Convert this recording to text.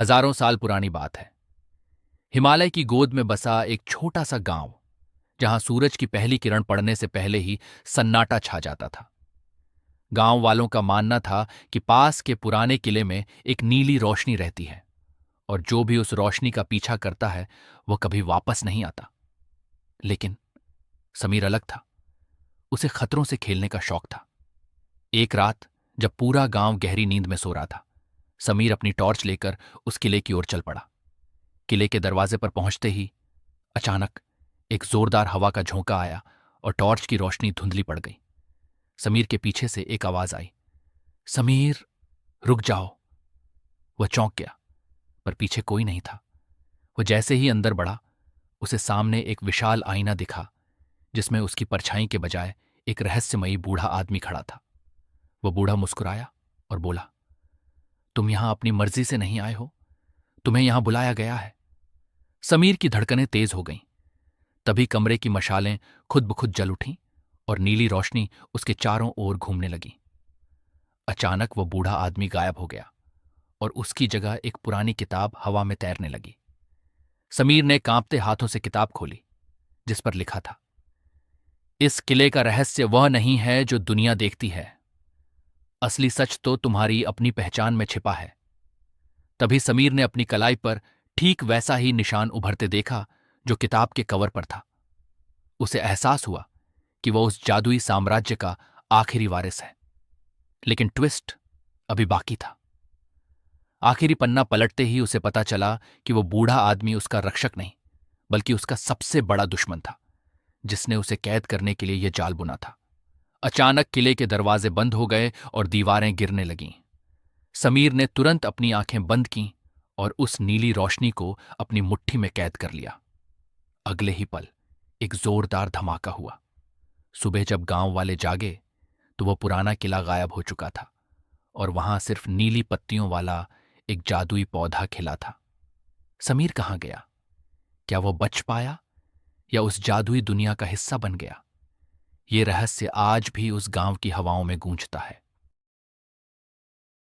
हजारों साल पुरानी बात है। हिमालय की गोद में बसा एक छोटा सा गांव, जहां सूरज की पहली किरण पड़ने से पहले ही सन्नाटा छा जाता था। गांव वालों का मानना था कि पास के पुराने किले में एक नीली रोशनी रहती है और जो भी उस रोशनी का पीछा करता है वह कभी वापस नहीं आता। लेकिन समीर अलग था। उसे खतरों से खेलने का शौक था। एक रात, जब पूरा गांव गहरी नींद में सो रहा था, समीर अपनी टॉर्च लेकर उस किले की ओर चल पड़ा। किले के दरवाजे पर पहुंचते ही अचानक एक जोरदार हवा का झोंका आया और टॉर्च की रोशनी धुंधली पड़ गई। समीर के पीछे से एक आवाज आई, समीर, रुक जाओ। वह चौंक गया, पर पीछे कोई नहीं था। वह जैसे ही अंदर बढ़ा, उसे सामने एक विशाल आईना दिखा, जिसमें उसकी परछाई के बजाय एक रहस्यमयी बूढ़ा आदमी खड़ा था। वह बूढ़ा मुस्कुराया और बोला, तुम यहां अपनी मर्जी से नहीं आए हो, तुम्हें यहां बुलाया गया है। समीर की धड़कनें तेज हो गईं। तभी कमरे की मशालें खुद ब खुद जल उठीं और नीली रोशनी उसके चारों ओर घूमने लगी। अचानक वह बूढ़ा आदमी गायब हो गया और उसकी जगह एक पुरानी किताब हवा में तैरने लगी। समीर ने कांपते हाथों से किताब खोली, जिस पर लिखा था, इस किले का रहस्य वह नहीं है जो दुनिया देखती है। असली सच तो तुम्हारी अपनी पहचान में छिपा है। तभी समीर ने अपनी कलाई पर ठीक वैसा ही निशान उभरते देखा जो किताब के कवर पर था। उसे एहसास हुआ कि वह उस जादुई साम्राज्य का आखिरी वारिस है। लेकिन ट्विस्ट अभी बाकी था। आखिरी पन्ना पलटते ही उसे पता चला कि वो बूढ़ा आदमी उसका रक्षक नहीं, बल्कि उसका सबसे बड़ा दुश्मन था, जिसने उसे कैद करने के लिए यह जाल बुना था। अचानक किले के दरवाजे बंद हो गए और दीवारें गिरने लगीं। समीर ने तुरंत अपनी आंखें बंद कीं और उस नीली रोशनी को अपनी मुट्ठी में कैद कर लिया। अगले ही पल एक जोरदार धमाका हुआ। सुबह जब गांव वाले जागे तो वह पुराना किला गायब हो चुका था और वहां सिर्फ नीली पत्तियों वाला एक जादुई पौधा खिला था। समीर कहाँ गया? क्या वह बच पाया या उस जादुई दुनिया का हिस्सा बन गया? ये रहस्य आज भी उस गांव की हवाओं में गूंजता है।